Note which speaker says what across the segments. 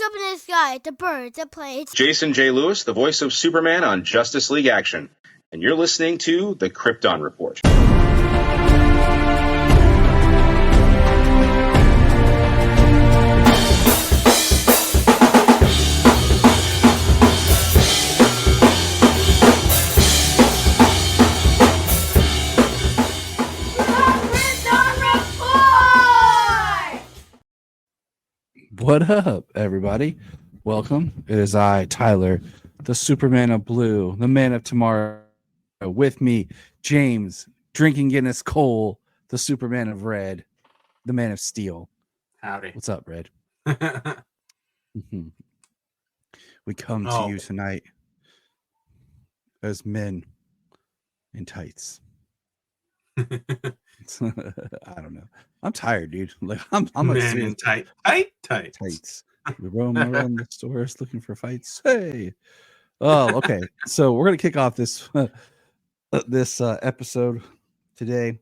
Speaker 1: up in the sky, the birds, the planes.
Speaker 2: Jason J. Lewis, the voice of Superman on Justice League Action. And you're listening to the Krypton Report.
Speaker 3: What up, everybody? Welcome. It is I, Tyler, the Superman of Blue, the Man of Tomorrow. With me, James, drinking Guinness Cole, the Superman of Red, the Man of Steel.
Speaker 4: Howdy.
Speaker 3: What's up, Red? We come to you tonight as men in tights. I don't know. I'm tired, dude. Like I'm
Speaker 4: man in tights.
Speaker 3: We roam around the stores looking for fights. Hey. Oh, okay. So we're gonna kick off this episode today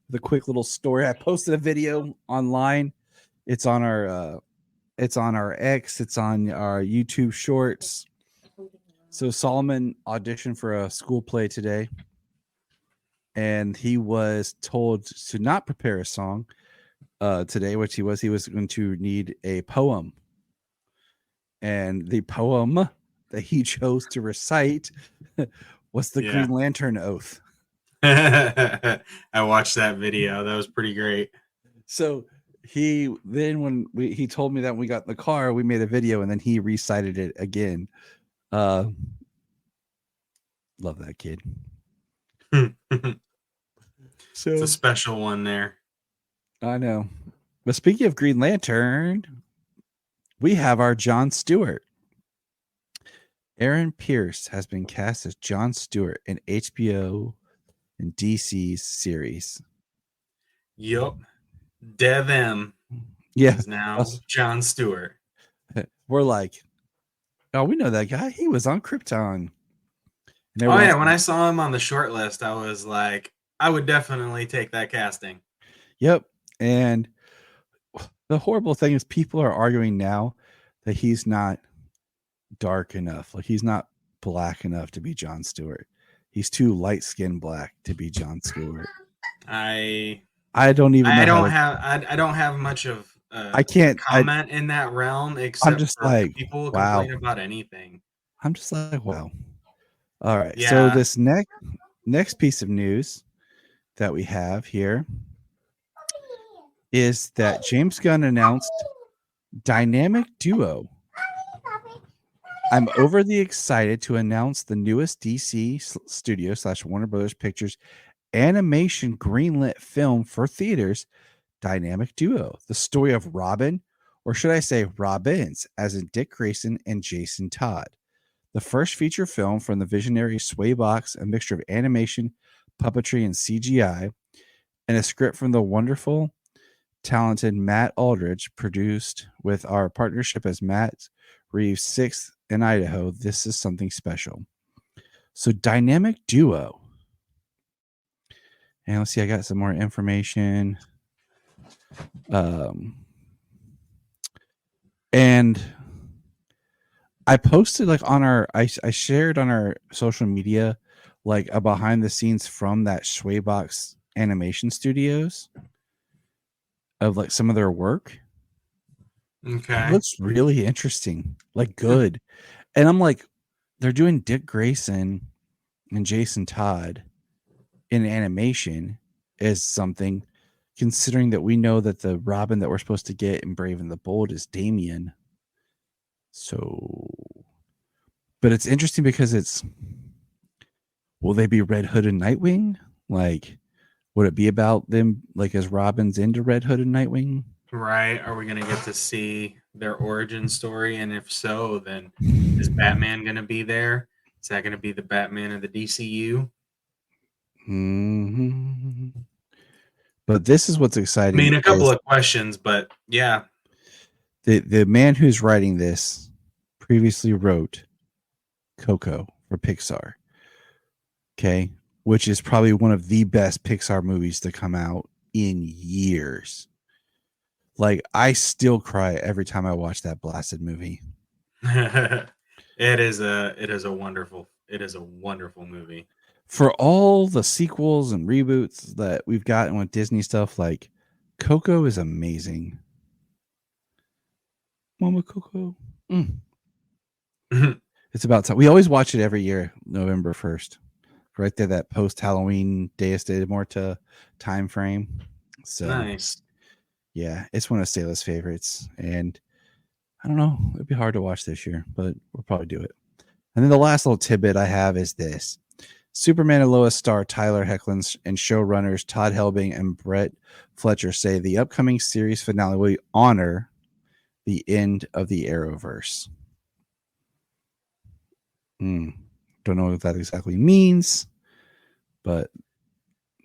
Speaker 3: with a quick little story. I posted a video online. It's on our X. It's on our YouTube Shorts. So Solomon auditioned for a school play today, and he was told to not prepare a song today, which he was going to need a poem. And the poem that he chose to recite was the Green Lantern Oath.
Speaker 4: I watched that video. That was pretty great.
Speaker 3: So he told me that when we got in the car, we made a video, and then he recited it again. Love that kid. So
Speaker 4: it's a special one there.
Speaker 3: I know. But speaking of Green Lantern, we have our Jon Stewart. Aaron Pierce has been cast as Jon Stewart in HBO and DC's series.
Speaker 4: Yup. Dev M is now Jon Stewart.
Speaker 3: We're like, oh, we know that guy. He was on Krypton.
Speaker 4: When I saw him on the short list, I was like, I would definitely take that casting.
Speaker 3: Yep. And the horrible thing is people are arguing now that he's not dark enough. Like he's not black enough to be Jon Stewart. He's too light-skinned black to be Jon Stewart.
Speaker 4: I
Speaker 3: don't
Speaker 4: have much of
Speaker 3: I can't
Speaker 4: comment in that realm, except
Speaker 3: I'm just
Speaker 4: for
Speaker 3: like,
Speaker 4: people who
Speaker 3: wow.
Speaker 4: complain about anything.
Speaker 3: I'm just like, wow. All right.
Speaker 4: Yeah.
Speaker 3: So this next piece of news that we have here is that James Gunn announced Dynamic Duo. I'm overly excited to announce the newest DC Studio / Warner Brothers Pictures animation greenlit film for theaters, Dynamic Duo, the story of Robin, or should I say Robins, as in Dick Grayson and Jason Todd. The first feature film from the visionary Swaybox, a mixture of animation, puppetry, and CGI, and a script from the wonderful, talented Matt Aldridge, produced with our partnership as Matt Reeves 6th in Idaho. This is something special. So Dynamic Duo. And let's see, I got some more information. And I posted I shared on our social media like a behind the scenes from that Swaybox Animation Studios of like some of their work.
Speaker 4: Okay.
Speaker 3: It looks really interesting, like good. And I'm like, they're doing Dick Grayson and Jason Todd in animation is something, considering that we know that the Robin that we're supposed to get in Brave and the Bold is Damian. So, but it's interesting because will they be Red Hood and Nightwing? Like, would it be about them like as Robin's into Red Hood and Nightwing?
Speaker 4: Right. Are we going to get to see their origin story? And if so, then is Batman going to be there? Is that going to be the Batman of the DCU?
Speaker 3: Mm-hmm. But this is what's exciting.
Speaker 4: I mean, a couple of questions, but yeah.
Speaker 3: The man who's writing this previously wrote Coco for Pixar. Okay. Which is probably one of the best Pixar movies to come out in years. Like, I still cry every time I watch that blasted movie.
Speaker 4: It is a wonderful movie.
Speaker 3: For all the sequels and reboots that we've gotten with Disney stuff, like Coco is amazing. Mama Coco. It's about time. We always watch it every year, November 1st. Right there, that post-Halloween Deus de Morta time frame. So
Speaker 4: Nice.
Speaker 3: yeah, it's one of Stayla's favorites. And I don't know, it'd be hard to watch this year, but we'll probably do it. And then the last little tidbit I have is this. Superman and Lois star Tyler Hoechlin and showrunners Todd Helbing and Brett Fletcher say the upcoming series finale will honor the end of the Arrowverse. Don't know what that exactly means, but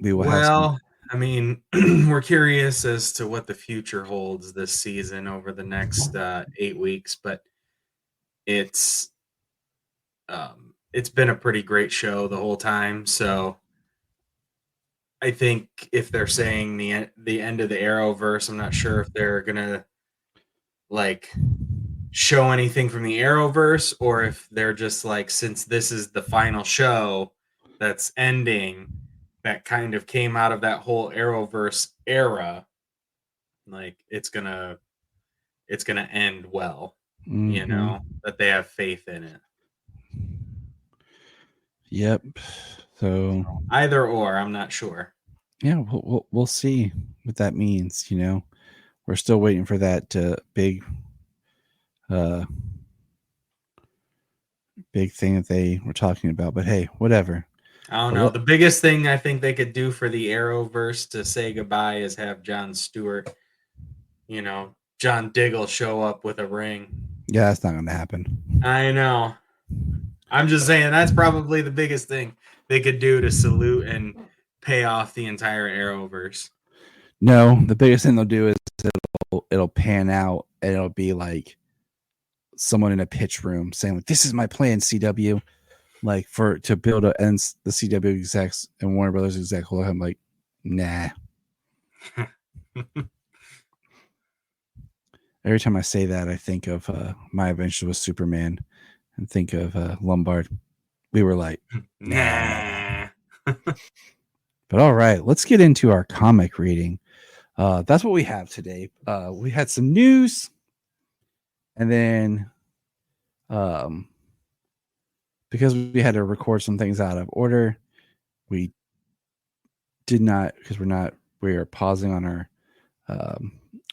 Speaker 3: we will have some.
Speaker 4: I mean, we're curious as to what the future holds this season over the next 8 weeks, but it's been a pretty great show the whole time. So I think if they're saying the end of the Arrowverse, I'm not sure if they're gonna like show anything from the Arrowverse, or if they're just like, since this is the final show that's ending, that kind of came out of that whole Arrowverse era, like it's gonna end well. You know, that they have faith in it.
Speaker 3: Yep. So
Speaker 4: either or, I'm not sure.
Speaker 3: Yeah, we'll see what that means. You know, we're still waiting for that big thing that they were talking about. But hey, whatever.
Speaker 4: I don't know. The biggest thing I think they could do for the Arrowverse to say goodbye is have Jon Stewart, John Diggle show up with a ring.
Speaker 3: Yeah, that's not going to happen.
Speaker 4: I know. I'm just saying that's probably the biggest thing they could do to salute and pay off the entire Arrowverse.
Speaker 3: No, the biggest thing they'll do is it'll pan out and it'll be like someone in a pitch room saying, like, "This is my plan, CW." Like to build the CW execs and Warner Brothers exec. I'm like, nah. Every time I say that, I think of My Adventure with Superman and think of Lombard. We were like, nah. But all right, let's get into our comic reading. That's what we have today. We had some news, and then because we had to record some things out of order, we did not, because we are pausing on our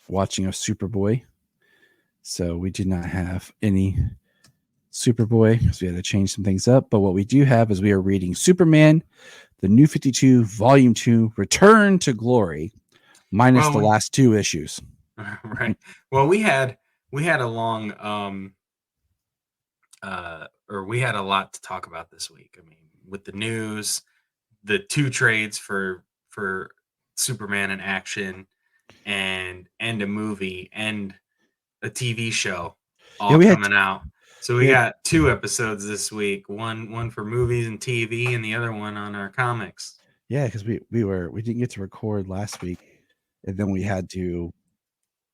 Speaker 3: watching of Superboy. So we did not have any Superboy because we had to change some things up. But what we do have is we are reading Superman, the New 52, Volume 2, Return to Glory, minus the last 2 issues.
Speaker 4: Right. Well, we had a long we had a lot to talk about this week. I mean, with the news, the 2 trades for Superman in action, and a movie and a TV show all coming out. So we got 2 episodes this week. One for movies and TV, and the other one on our comics.
Speaker 3: Yeah, because we didn't get to record last week, and then we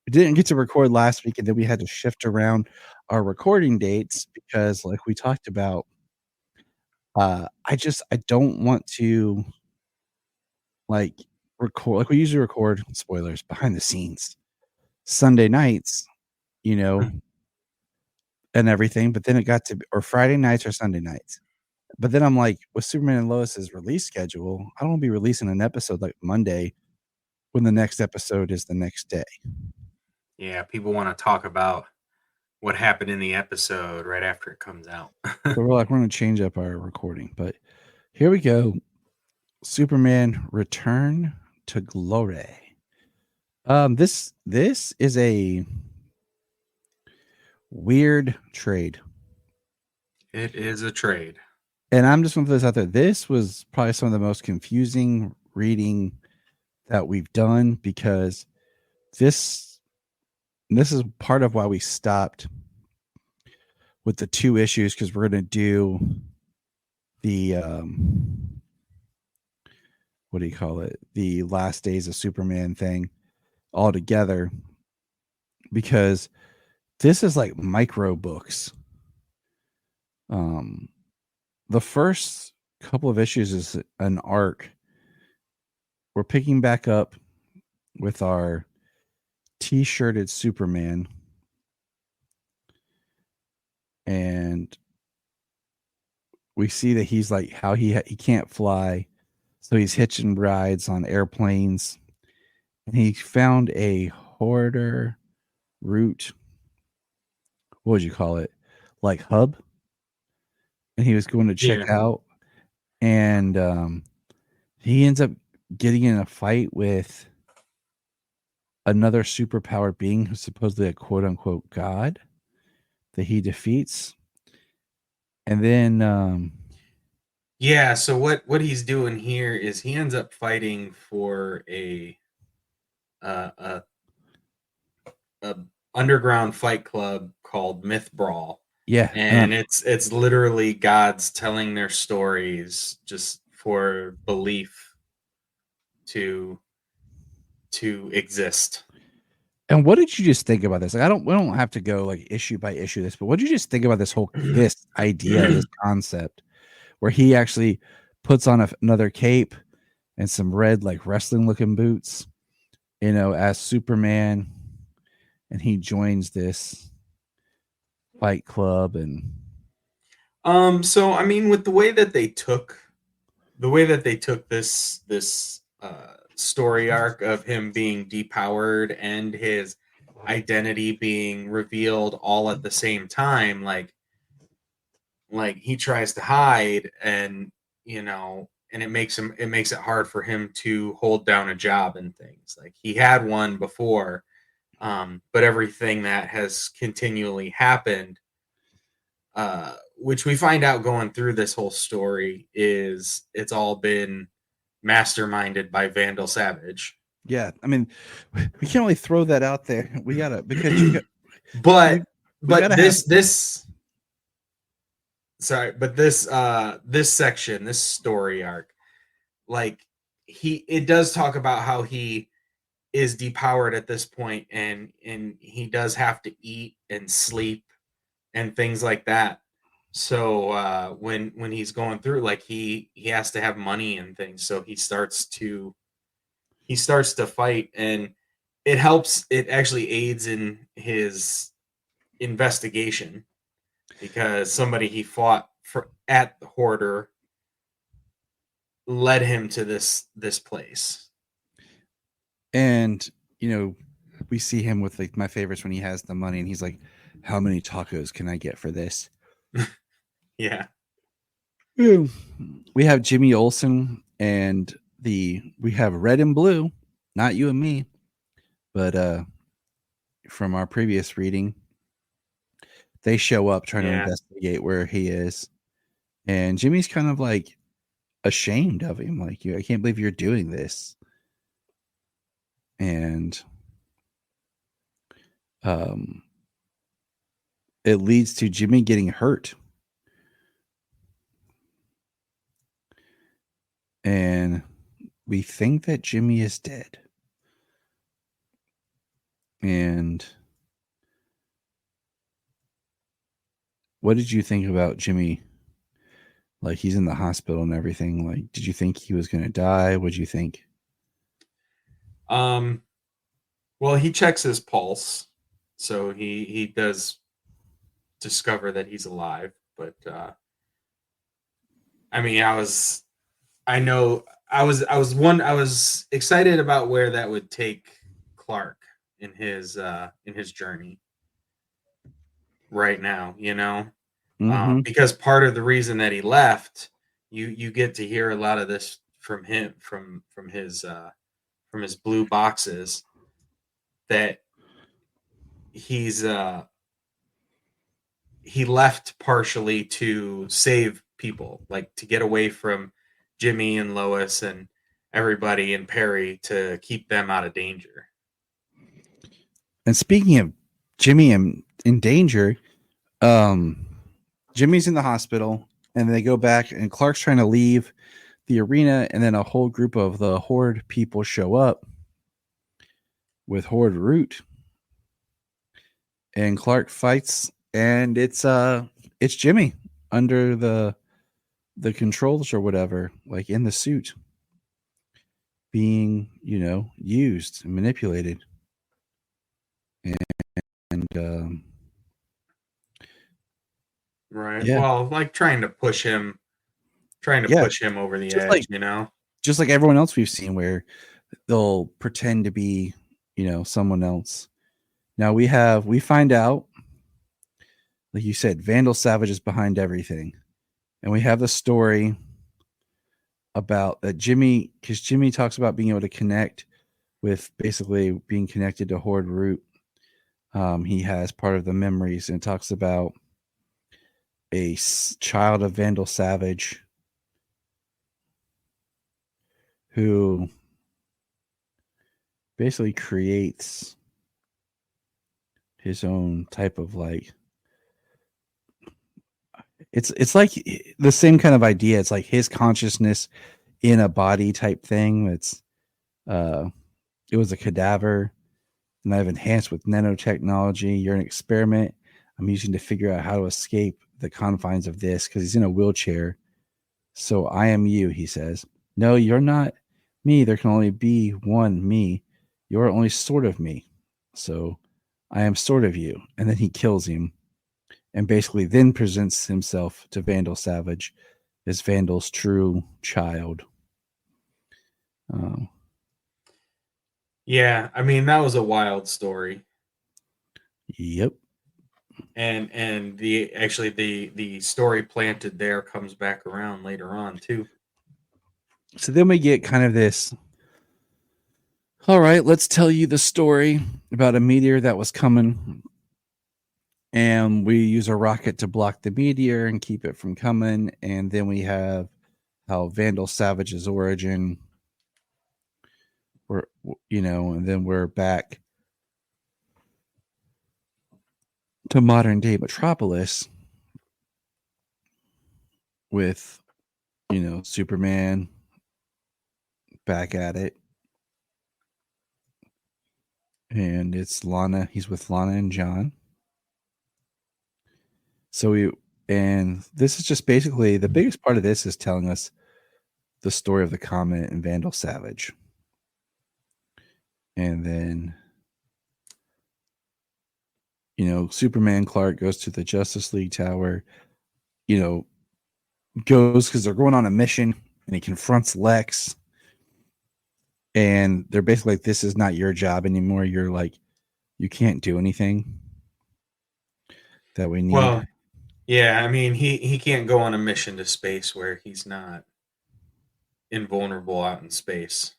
Speaker 3: didn't get to record last week, and then we had to shift around our recording dates because, like we talked about, I don't want to record like we usually record, spoilers, behind the scenes Sunday nights, and everything. But then it got to, or Friday nights or Sunday nights. But then I'm like, with Superman and Lois's release schedule, I don't want to be releasing an episode like Monday when the next episode is the next day.
Speaker 4: Yeah, people want to talk about what happened in the episode right after it comes out.
Speaker 3: So we're going to change up our recording. But here we go. Superman Return to Glory. This is a weird trade.
Speaker 4: It is a trade.
Speaker 3: And I'm just going to put this out there. This was probably some of the most confusing reading that we've done, because this is part of why we stopped with the 2 issues, because we're going to do the what do you call it? The Last Days of Superman thing all together. because this is like micro books. The first couple of issues is an arc. We're picking back up with our t-shirted Superman, and we see that he's like how he can't fly, so he's hitching rides on airplanes, and he found a hoarder route. What would you call it? Like hub, and he was going to check out, and he ends up getting in a fight with another superpowered being who's supposedly a quote unquote god that he defeats. And then
Speaker 4: Yeah, so what he's doing here is he ends up fighting for a underground fight club called Myth Brawl.
Speaker 3: yeah,
Speaker 4: And it's literally gods telling their stories just for belief to exist.
Speaker 3: and what did you just think about this? Like, we don't have to go like issue by issue this, but what did you just think about this whole this idea, this concept, where he actually puts on another cape and some red like wrestling looking boots, as Superman, and he joins this fight club? And
Speaker 4: so I mean, with the way that they took this story arc of him being depowered and his identity being revealed all at the same time, like he tries to hide, and and it makes it hard for him to hold down a job and things. Like, he had one before, but everything that has continually happened, which we find out going through this whole story, is it's all been masterminded by Vandal Savage.
Speaker 3: yeah, I mean, we can't really throw that out there. We gotta, because you got,
Speaker 4: but
Speaker 3: gotta
Speaker 4: this section, this story arc, like, it does talk about how he is depowered at this point, and he does have to eat and sleep and things like that. So when he's going through, like, he has to have money and things, so he starts to fight, and it actually aids in his investigation, because somebody he fought at the Hoarder led him to this place.
Speaker 3: And we see him with like my favorites when he has the money, and he's like, how many tacos can I get for this?
Speaker 4: Yeah.
Speaker 3: We have Jimmy Olsen, and we have Red and Blue, not you and me, but from our previous reading, they show up trying to investigate where he is, and Jimmy's kind of like ashamed of him, like, I can't believe you're doing this. And it leads to Jimmy getting hurt, and we think that Jimmy is dead. And what did you think about Jimmy? Like, he's in the hospital and everything. Like, did you think he was going to die? What did you think?
Speaker 4: Well, he checks his pulse, so he does discover that he's alive. But I mean, I was excited about where that would take Clark in his journey right now, because part of the reason that he left, you get to hear a lot of this from him, from his blue boxes, that he left partially to save people, like to get away from Jimmy and Lois and everybody and Perry, to keep them out of danger.
Speaker 3: And speaking of Jimmy in danger, Jimmy's in the hospital, and they go back, and Clark's trying to leave the arena, and then a whole group of the Horde people show up with Horde Root, and Clark fights, and it's Jimmy under the controls or whatever, like in the suit, being used and manipulated, and
Speaker 4: Right.
Speaker 3: yeah.
Speaker 4: Well, like trying to push him
Speaker 3: Yeah.
Speaker 4: push him over the
Speaker 3: Just
Speaker 4: edge,
Speaker 3: like- just like everyone else we've seen, where they'll pretend to be someone else. Now we find out, like you said, Vandal Savage is behind everything, and we have the story about that Jimmy, because Jimmy talks about being able to connect with, basically being connected to Horde Root. He has part of the memories, and it talks about a child of Vandal Savage who basically creates his own type of, like, it's like the same kind of idea. It's like his consciousness in a body type thing. It's it was a cadaver, and I've enhanced with nanotechnology. You're an experiment I'm using to figure out how to escape the confines of this, because he's in a wheelchair. So I am you, he says. No, you're not me. There can only be one me. You're only sort of me. So I am sort of you. And then he kills him, and basically then presents himself to Vandal Savage as Vandal's true child.
Speaker 4: Yeah, I mean, that was a wild story.
Speaker 3: Yep.
Speaker 4: And the story planted there comes back around later on too.
Speaker 3: So then we get kind of this, all right, let's tell you the story about a meteor that was coming, and we use a rocket to block the meteor and keep it from coming. And then we have how Vandal Savage's origin, and then we're back to modern day Metropolis with, Superman back at it. And it's Lana. He's with Lana and John. And this is just basically, the biggest part of this is telling us the story of the Comet and Vandal Savage. And then, Superman Clark goes to the Justice League Tower, goes because they're going on a mission, and he confronts Lex. And they're basically like, this is not your job anymore. You're like, you can't do anything that we need.
Speaker 4: Well, yeah, I mean, he can't go on a mission to space where he's not invulnerable out in space.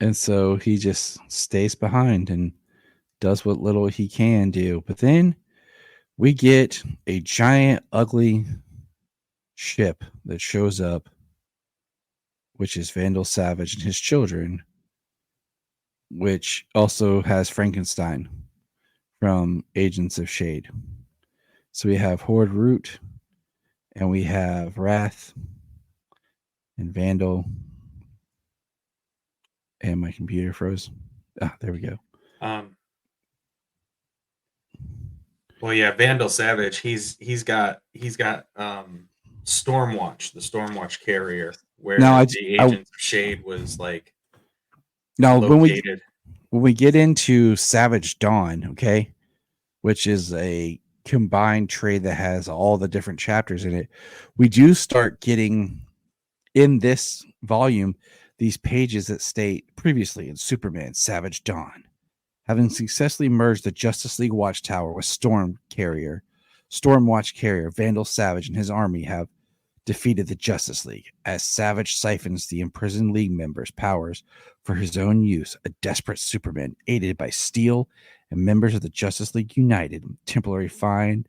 Speaker 3: And so he just stays behind and does what little he can do. But then we get a giant, ugly ship that shows up, which is Vandal Savage and his children, which also has Frankenstein from Agents of S.H.I.E.L.D. So we have Horde Root, and we have Wrath and Vandal. And my computer froze. There we go.
Speaker 4: Well, yeah, Vandal Savage. He's got Stormwatch, the Stormwatch carrier, where the Agents of S.H.I.E.L.D. was like.
Speaker 3: Now,
Speaker 4: located.
Speaker 3: when we get into Savage Dawn, okay, which is a combined trade that has all the different chapters in it, we do start getting in this volume these pages that state previously in Superman Savage Dawn, having successfully merged the Justice League Watchtower with Stormwatch carrier Vandal Savage and his army have defeated the Justice League. As Savage siphons the imprisoned League members' powers for his own use, a desperate Superman, aided by Steel and members of the Justice League United, temporarily find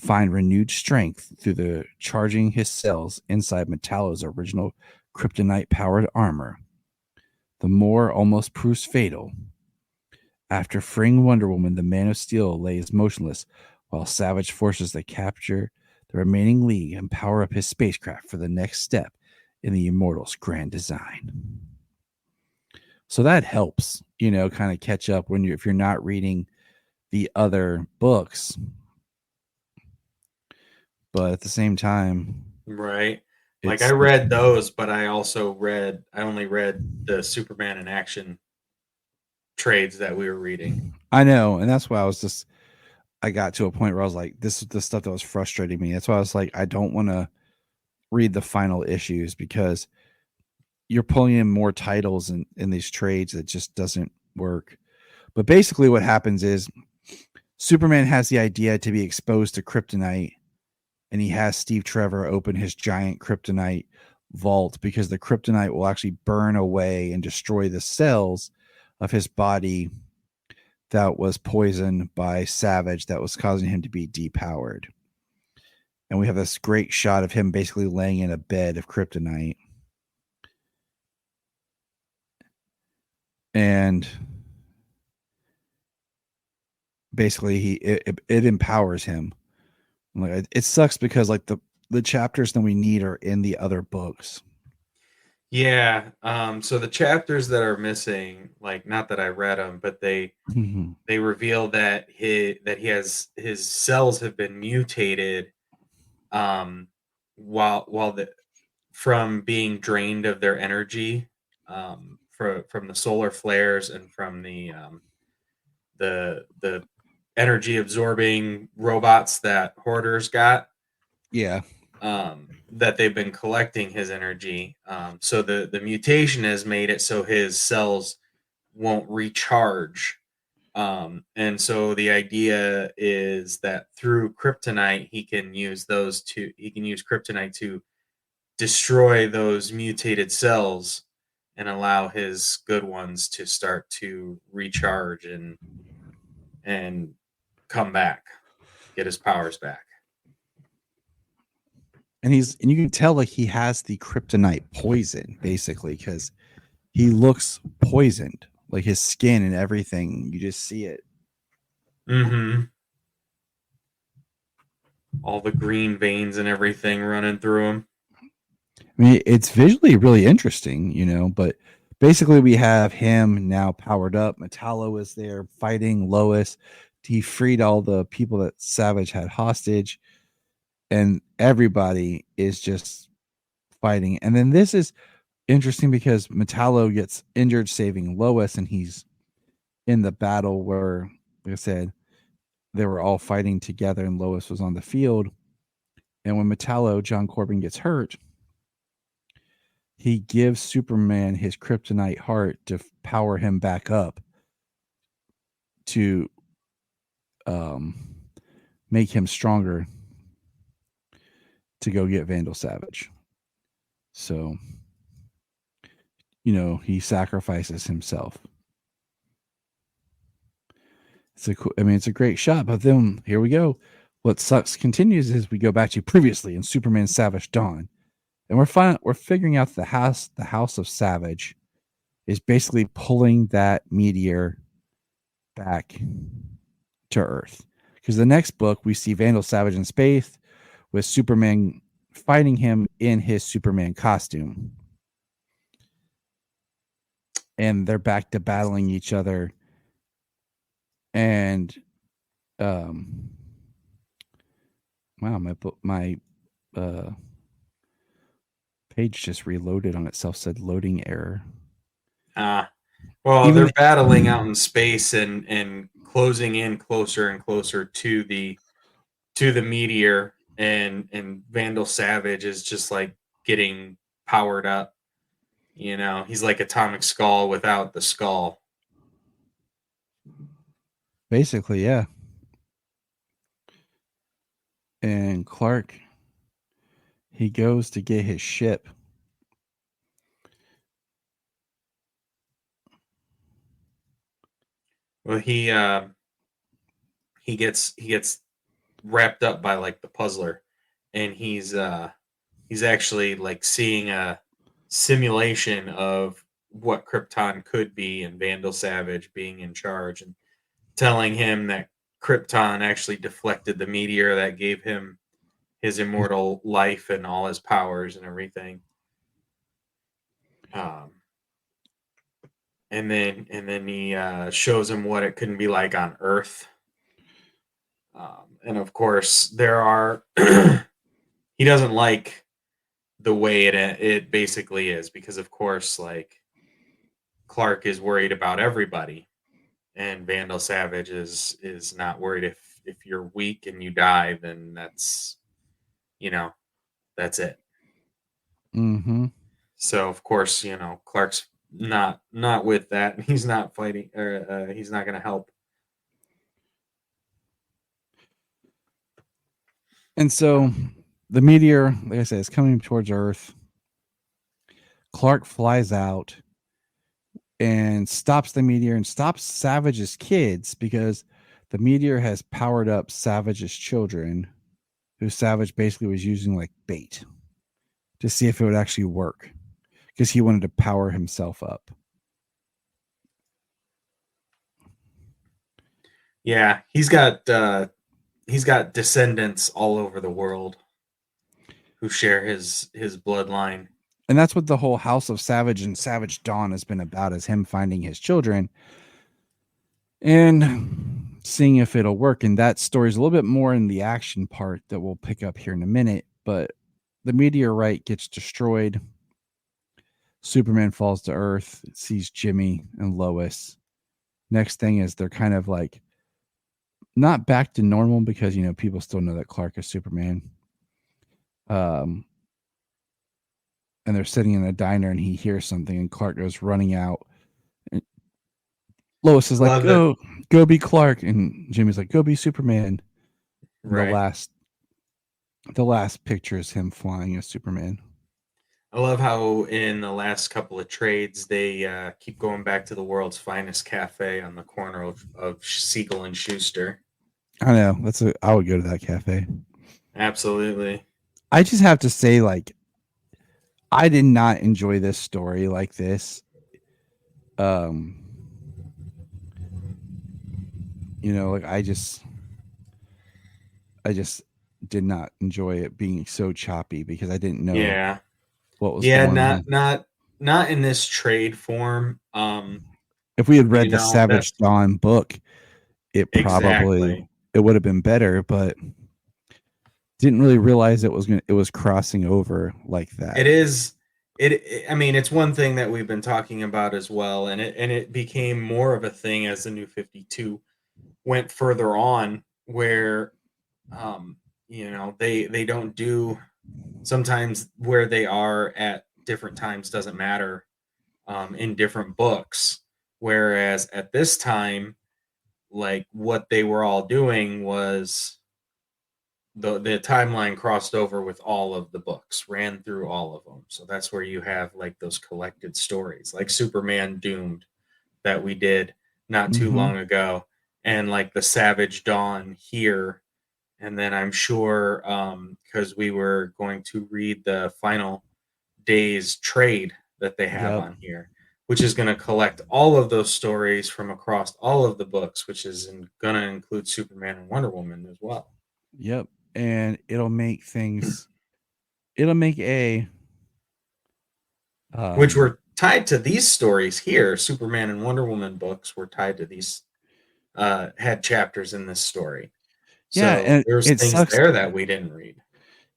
Speaker 3: renewed strength through the charging his cells inside Metallo's original kryptonite-powered armor. The more almost proves fatal. After freeing Wonder Woman, the Man of Steel lays motionless while Savage forces to capture the remaining League and power up his spacecraft for the next step in the Immortals grand design. So that helps, kind of catch up when if you're not reading the other books. But at the same time,
Speaker 4: Right. Like
Speaker 3: it's
Speaker 4: I read those, but I only read the Superman in action trades that we were reading.
Speaker 3: I know, and that's why I got to a point where I was like, this is the stuff that was frustrating me. That's why I was like, I don't want to read the final issues because you're pulling in more titles in these trades that just doesn't work. But basically what happens is Superman has the idea to be exposed to kryptonite, and he has Steve Trevor open his giant kryptonite vault because the kryptonite will actually burn away and destroy the cells of his body that was poisoned by Savage that was causing him to be depowered. And we have this great shot of him basically laying in a bed of kryptonite. And basically it empowers him. Like, it sucks because like the chapters that we need are in the other books.
Speaker 4: Yeah. So the chapters that are missing, like not that I read them, but they reveal that he has his cells have been mutated while from being drained of their energy from the solar flares and from the energy absorbing robots that Hoarders got.
Speaker 3: Yeah.
Speaker 4: That they've been collecting his energy. So the mutation has made it so his cells won't recharge. And so the idea is that through kryptonite, he can use kryptonite to destroy those mutated cells and allow his good ones to start to recharge and come back, get his powers back.
Speaker 3: And you can tell like he has the kryptonite poison basically because he looks poisoned, like his skin and everything. You just see it.
Speaker 4: Mm-hmm. All the green veins and everything running through him.
Speaker 3: I mean, it's visually really interesting, but basically we have him now powered up. Metallo is there fighting Lois. He freed all the people that Savage had hostage, and everybody is just fighting. And then this is interesting because Metallo gets injured saving Lois, and he's in the battle where, like I said, they were all fighting together and Lois was on the field. And when Metallo, John Corbin, gets hurt, he gives Superman his kryptonite heart to power him back up to make him stronger to go get Vandal Savage. So, he sacrifices himself. It's a great shot, but then here we go. What sucks continues is we go back to previously in Superman Savage Dawn, and we're figuring out the House of Savage is basically pulling that meteor back to Earth. Because the next book we see Vandal Savage in space with Superman fighting him in his Superman costume, and they're back to battling each other. And wow, my page just reloaded on itself, said loading error.
Speaker 4: Well, they're battling out in space and closing in closer and closer to the meteor, and Vandal Savage is just like getting powered up. He's like Atomic Skull without the skull.
Speaker 3: Basically, yeah. And Clark, he goes to get his ship.
Speaker 4: Well, he gets wrapped up by like the puzzler, and he's actually like seeing a simulation of what Krypton could be, and Vandal Savage being in charge and telling him that Krypton actually deflected the meteor that gave him his immortal life and all his powers and everything. Um, and then he shows him what it couldn't be like on Earth. And of course, there are he doesn't like the way it basically is, because of course, like, Clark is worried about everybody, and Vandal Savage is not worried. If you're weak and you die, then that's, that's it.
Speaker 3: Mm-hmm.
Speaker 4: So of course, Clark's not with that. He's not fighting, or he's not going to help.
Speaker 3: And so the meteor, like I said, is coming towards Earth. Clark flies out and stops the meteor and stops Savage's kids, because the meteor has powered up Savage's children, who Savage basically was using like bait to see if it would actually work, because he wanted to power himself up.
Speaker 4: Yeah, he's got descendants all over the world who share his bloodline.
Speaker 3: And that's what the whole House of Savage and Savage Dawn has been about, is him finding his children and seeing if it'll work. And that story is a little bit more in the action part that we'll pick up here in a minute. But the meteorite gets destroyed. Superman falls to Earth, sees Jimmy and Lois. Next thing is they're kind of like not back to normal, because, people still know that Clark is Superman. And they're sitting in a diner and he hears something, and Clark goes running out. And Lois is like, go be Clark. And Jimmy's like, go be Superman.
Speaker 4: Right.
Speaker 3: The last picture is him flying as Superman.
Speaker 4: I love how in the last couple of trades, they keep going back to the world's finest cafe on the corner of Siegel and Schuster.
Speaker 3: I know. I would go to that cafe.
Speaker 4: Absolutely.
Speaker 3: I just have to say, like, I did not enjoy this story like this. Like I just did not enjoy it being so choppy, because I didn't know what was going on.
Speaker 4: Not in this trade form.
Speaker 3: If we had read the Savage Dawn book, it would have been better, but didn't really realize it was crossing over like that.
Speaker 4: I mean, it's one thing that we've been talking about as well, and it became more of a thing as the New 52 went further on, where they don't do, sometimes where they are at different times doesn't matter in different books, whereas at this time, like, what they were all doing was the timeline crossed over with all of the books, ran through all of them. So that's where you have like those collected stories, like Superman Doomed that we did not too long ago, and like the Savage Dawn here. And then I'm sure, because we were going to read the Final Days trade that they have on here, which is going to collect all of those stories from across all of the books, which is going to include Superman and Wonder Woman as well.
Speaker 3: Yep. And it'll make a
Speaker 4: which were tied to these stories here. Superman and Wonder Woman books were tied to these, had chapters in this story. So
Speaker 3: and
Speaker 4: there's things there that we didn't read.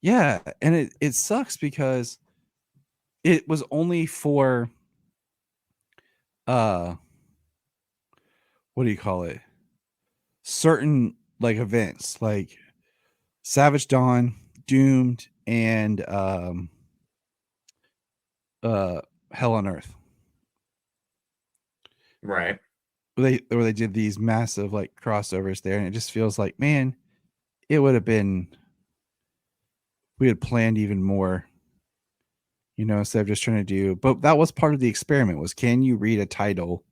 Speaker 3: Yeah, and it sucks because it was only for what do you call it? Certain like events, like Savage Dawn, Doomed, and Hell on Earth.
Speaker 4: Right.
Speaker 3: Where they did these massive like crossovers there, and it just feels like, man, it would have been, we had planned even more, instead of just trying to do, but that was part of the experiment, was, can you read a title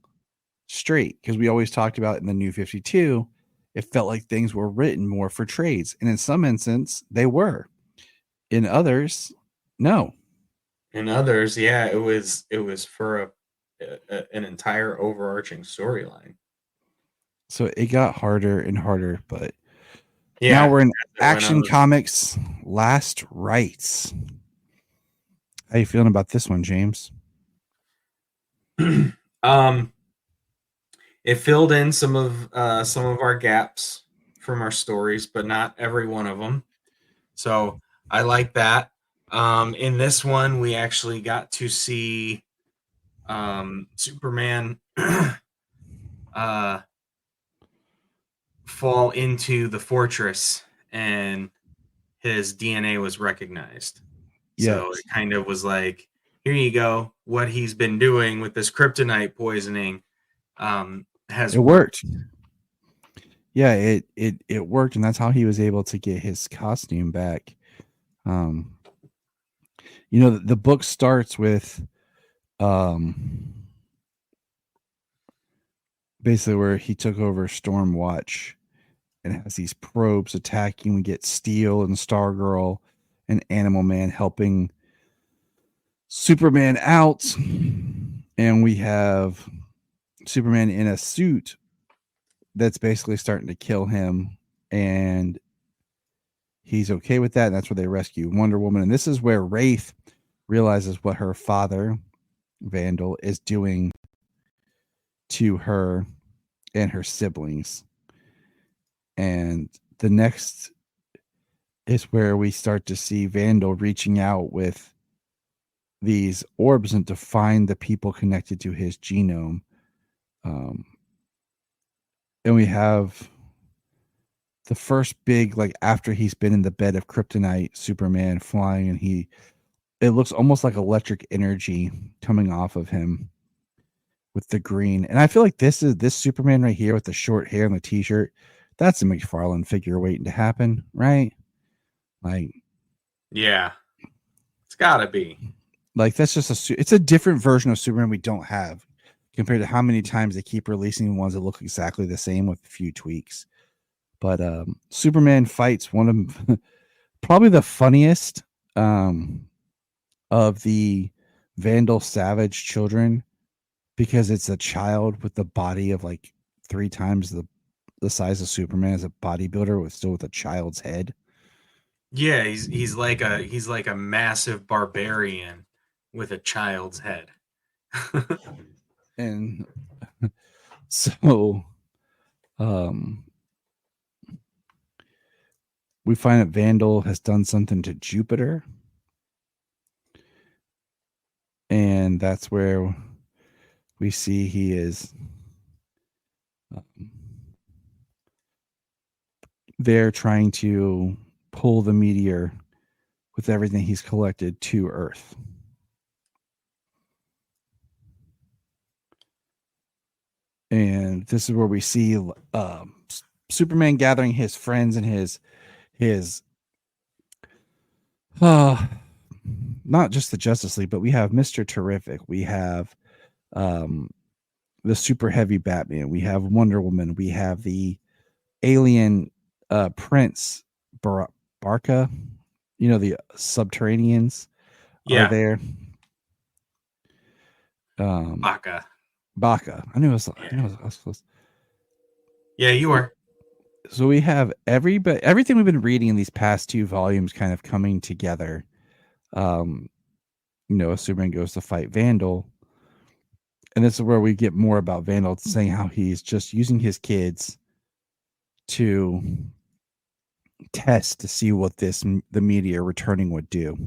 Speaker 3: straight? Because we always talked about in the New 52, it felt like things were written more for trades. And in some instances, they were. In others, no.
Speaker 4: In others, yeah, it was for an entire overarching storyline.
Speaker 3: So it got harder and harder, but now we're in Action Comics Last Rites. How you feeling about this one, James?
Speaker 4: It filled in some of our gaps from our stories, but not every one of them. So I like that. In this one, we actually got to see Superman fall into the fortress, and his DNA was recognized. So
Speaker 3: Yes.
Speaker 4: it kind of was like, here you go. What he's been doing with this kryptonite poisoning has
Speaker 3: It worked. Yeah, it worked, and that's how he was able to get his costume back. You know, the book starts with basically where he took over Stormwatch and has these probes attacking. We get Steel and Stargirl and Animal Man helping Superman out, and we have Superman in a suit that's basically starting to kill him, and he's okay with that, and that's where they rescue Wonder Woman. And this is where Wraith realizes what her father, Vandal, is doing to her and her siblings. And the next is where we start to see Vandal reaching out with these orbs and to find the people connected to his genome. And we have the first big, like after he's been in the bed of kryptonite, Superman flying, and it looks almost like electric energy coming off of him with the green. And I feel like this Superman right here with the short hair and the t-shirt, that's a McFarlane figure waiting to happen, right? Like,
Speaker 4: yeah, it's gotta be.
Speaker 3: Like that's just it's a different version of Superman we don't have compared to how many times they keep releasing ones that look exactly the same with a few tweaks. But Superman fights one of probably the funniest of the Vandal Savage children, because it's a child with the body of like 3 times the size of Superman as a bodybuilder with a child's head.
Speaker 4: Yeah, he's like a massive barbarian with a child's head.
Speaker 3: And so we find that Vandal has done something to Jupiter, and that's where we see he is there trying to pull the meteor with everything he's collected to Earth. And this is where we see Superman gathering his friends and his not just the Justice League, but we have Mr. Terrific, we have the super heavy Batman, we have Wonder Woman, we have the alien Prince Barca, you know, the Subterraneans are there. Baca. I knew I was close.
Speaker 4: Yeah, you are.
Speaker 3: So we have everything we've been reading in these past 2 volumes kind of coming together. You know, Superman goes to fight Vandal. And this is where we get more about Vandal saying how he's just using his kids to test to see what the meteor returning would do.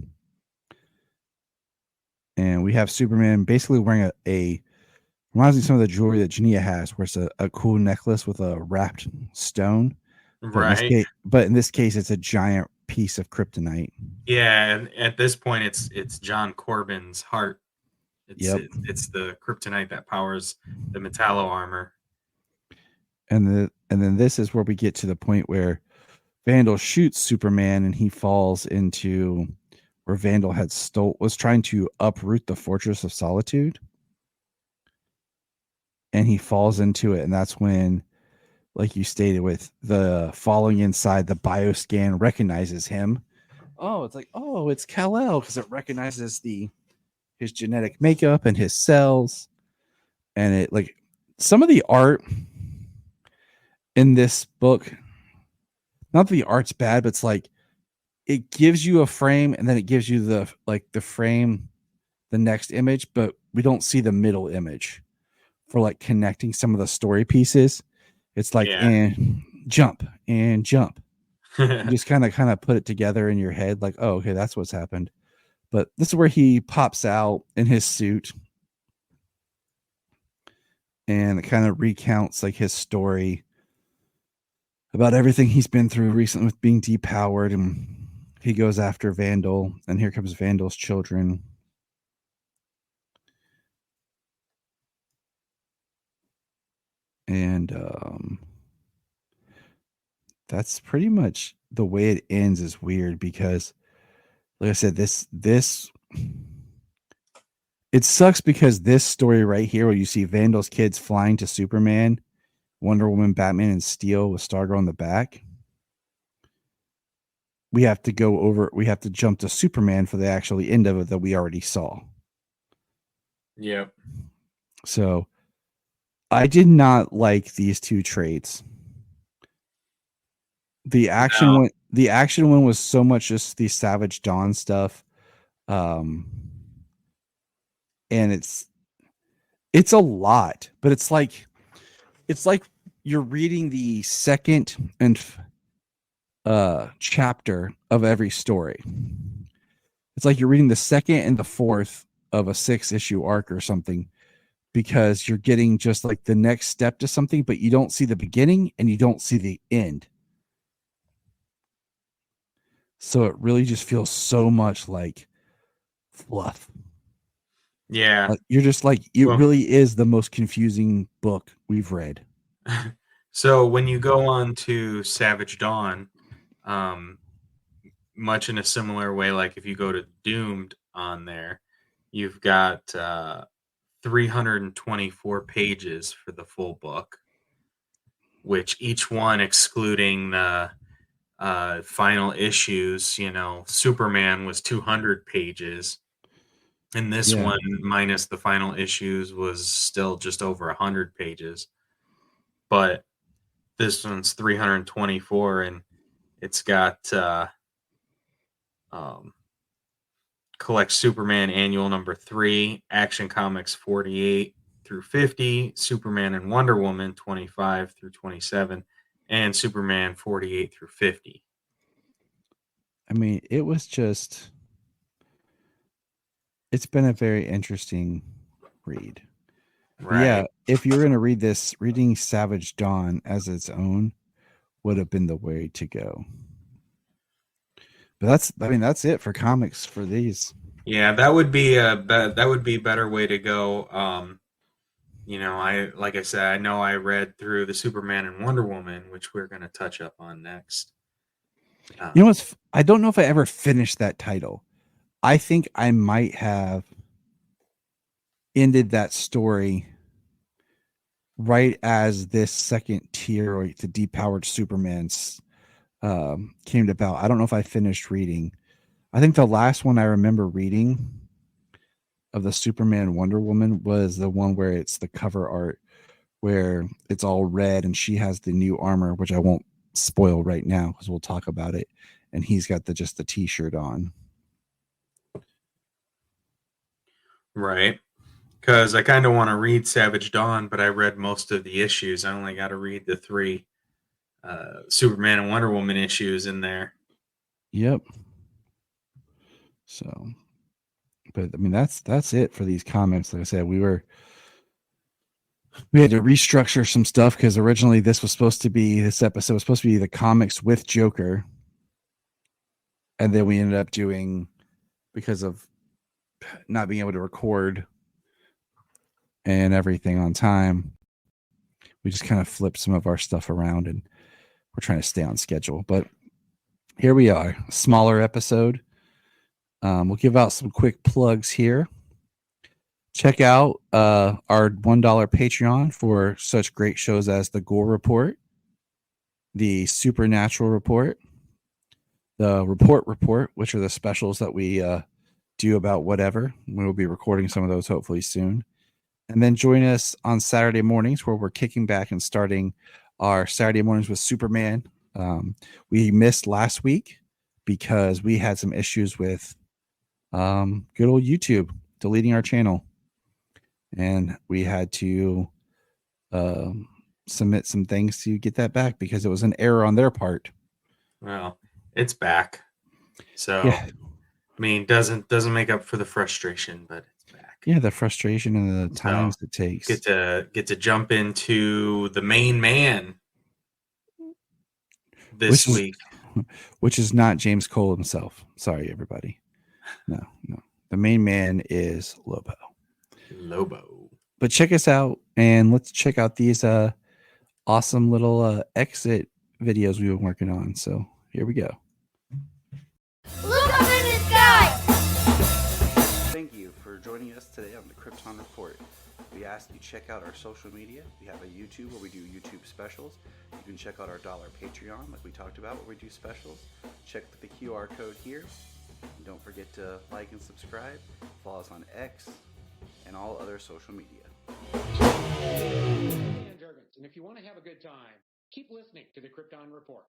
Speaker 3: And we have Superman basically wearing a reminds me of some of the jewelry that Jania has, where it's a cool necklace with a wrapped stone.
Speaker 4: Right.
Speaker 3: But in this case, it's a giant piece of kryptonite.
Speaker 4: Yeah, and at this point, it's John Corbin's heart. It's the kryptonite that powers the Metallo armor.
Speaker 3: And then this is where we get to the point where Vandal shoots Superman, and he falls into where Vandal was trying to uproot the Fortress of Solitude. And he falls into it, and that's when, like you stated, with the falling inside, the bioscan recognizes him. Oh, it's like, oh, it's Kal-El, because it recognizes his genetic makeup and his cells. And it, like, some of the art in this book, not that the art's bad, but it's like it gives you a frame, and then it gives you the frame, the next image, but see the middle image for like connecting some of the story pieces. It's like and jump and jump. You just kind of put it together in your head, like, oh, okay, that's what's happened. But this is where he pops out in his suit, and it kind of recounts like his story about everything he's been through recently with being depowered, and he goes after Vandal, and here comes Vandal's children. And that's pretty much the way it ends. Is weird because, like I said, this it sucks because this story right here, where you see Vandal's kids flying to Superman, Wonder Woman, Batman, and Steel with Stargirl on the back, we have to jump to Superman for the actually end of it that we already saw.
Speaker 4: Yep.
Speaker 3: So I did not like these two traits. The action one was so much just the Savage Dawn stuff. And it's a lot, but it's like you're reading the second and chapter of every story. It's like you're reading the second and the fourth of a 6-issue arc or something, because you're getting just like the next step to something, but you don't see the beginning and you don't see the end. So it really just feels so much like fluff.
Speaker 4: Yeah.
Speaker 3: You're just like, it really is the most confusing book we've read.
Speaker 4: So when you go on to Savage Dawn, much in a similar way, like if you go to Doomed on there, you've got 324 pages for the full book, which each one, excluding the final issues, Superman was 200 pages. And this one, minus the final issues, was still just over 100 pages. But this one's 324, and it's got Collect Superman Annual number 3, Action Comics 48 through 50, Superman and Wonder Woman 25 through 27, and Superman 48 through 50.
Speaker 3: I mean, it was just... It's been a very interesting read. Right. Yeah, if you're going to read this, reading Savage Dawn as its own would have been the way to go. But that's it for comics for these.
Speaker 4: Yeah, that would be a better way to go. Like I said, I know I read through the Superman and Wonder Woman, which we're going to touch up on next.
Speaker 3: I don't know if I ever finished that title. I think I might have ended that story right as this second tier, or the depowered Superman's came about. I don't know if I finished reading. I think the last one I remember reading of the Superman Wonder Woman was the one where it's the cover art where it's all red and she has the new armor, which I won't spoil right now because we'll talk about it. And he's got just the t-shirt on.
Speaker 4: Right. Because I kind of want to read Savage Dawn, but I read most of the issues. I only got to read the 3 Superman and Wonder Woman issues in there.
Speaker 3: Yep. So, but I mean, that's it for these comments. Like I said, we had to restructure some stuff because originally this episode was supposed to be the comics with Joker. And then we ended up doing, because of not being able to record and everything on time, we just kind of flipped some of our stuff around, and we're trying to stay on schedule. But here we are, a smaller episode. We'll give out some quick plugs here. Check out our $1 Patreon for such great shows as the Gore Report, the Supernatural Report, the Report, which are the specials that we do about whatever. We'll be recording some of those hopefully soon. And then join us on Saturday mornings, where we're kicking back and starting our Saturday mornings with Superman. We missed last week because we had some issues with good old YouTube deleting our channel. and we had to submit some things to get that back because it was an error on their part.
Speaker 4: Well, it's back. So
Speaker 3: Yeah.
Speaker 4: I mean, doesn't make up for the frustration, but it's back.
Speaker 3: Yeah, the frustration and the times it takes.
Speaker 4: Get to jump into the main man this week.
Speaker 3: Which is not James Cole himself. Sorry, everybody. No. The main man is Lobo. But check us out and let's check out these awesome little exit videos we've been working on. So here we go.
Speaker 1: Look up in the sky!
Speaker 3: Thank you for joining us today on the Krypton Report. We ask you check out our social media. We have a YouTube where we do YouTube specials. You can check out our dollar Patreon, like we talked about, where we do specials. Check the QR code here. And don't forget to like and subscribe. Follow us on X and all other social media.
Speaker 5: And if you want to have a good time, keep listening to the Krypton Report.